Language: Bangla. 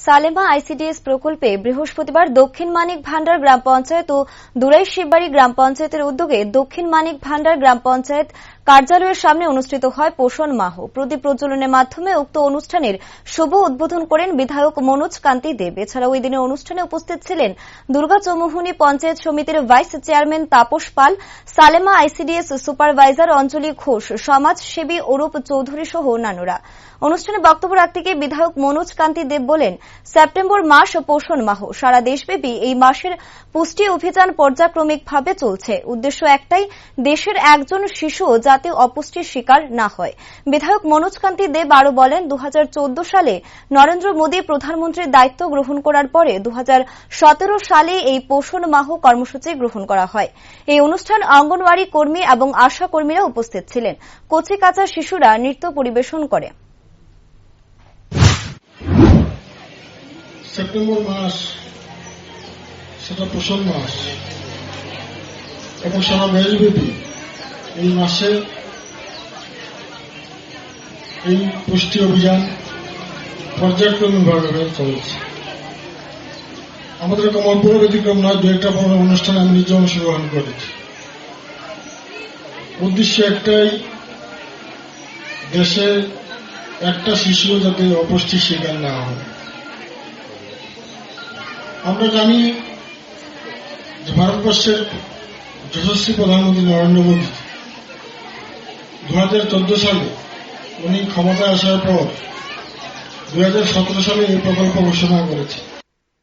সালেমা আইসিডিএস প্রকল্পে বৃহস্পতিবার দক্ষিণ মানিক ভান্ডার গ্রাম পঞ্চায়েত ও দুরাই শিববাড়ি গ্রাম পঞ্চায়েতের উদ্যোগে দক্ষিণ মানিক ভান্ডার গ্রাম পঞ্চায়েত কার্যালয়ের সামনে অনুষ্ঠিত হয় পোষণ মাহ। প্রদীপ প্রজ্বলনের মাধ্যমে উক্ত অনুষ্ঠানের শুভ উদ্বোধন করেন বিধায়ক মনোজ কান্তি দেব। এছাড়াও ওই দিনের অনুষ্ঠানে উপস্থিত ছিলেন দুর্গা চৌমুহনী পঞ্চায়েত সমিতির vice chairman Tapas Pal, Salema ICDS supervisor অঞ্জলি ঘোষ, সমাজসেবী অরূপ চৌধুরী সহ অন্যান্যরা। অনুষ্ঠানে বক্তব্য রাখতে গিয়ে বিধায়ক মনোজ কান্তি দেব বলেন, সেপ্টেম্বর মাস পোষণ মাহ। সারা দেশব্যাপী এই মাসের পুষ্টি অভিযান পর্যায়ক্রমিকভাবে চলছে। উদ্দেশ্য একটাই, দেশের একজন শিশুও যাতে অপুষ্টির শিকার না হয়। বিধায়ক মনোজ কান্তি দেব আরও বলেন, 2014 সালে নরেন্দ্র মোদী প্রধানমন্ত্রীর দায়িত্ব গ্রহণ করার পরে 2017 সালে এই পোষণ মাহ কর্মসূচি গ্রহণ করা হয়। এই অনুষ্ঠান অঙ্গনওয়াড়ি কর্মী এবং আশা কর্মীরা উপস্থিত ছিলেন। কচি কাঁচা শিশুরা নৃত্য পরিবেশন করে। সেপ্টেম্বর মাস সেটা পোষণ মাস এবং সারা দেশব্যাপী এই মাসে এই পুষ্টি অভিযান পর্যায়ক্রমিকভাবে চলছে। আমাদের কমল পুরো ব্যতিক্রম নয়, দু একটা বড় অনুষ্ঠানে আমি নিজে অংশগ্রহণ করেছি। উদ্দেশ্য একটাই, দেশের একটা শিশু যাতে অপুষ্টির শিকার না হয়। আমরা জানি যে ভারতবর্ষের যশস্বী প্রধানমন্ত্রী নরেন্দ্র মোদী 2014 সালে উনি ক্ষমতায় আসার পর 2017 সালে এই প্রকল্প ঘোষণা করেছে।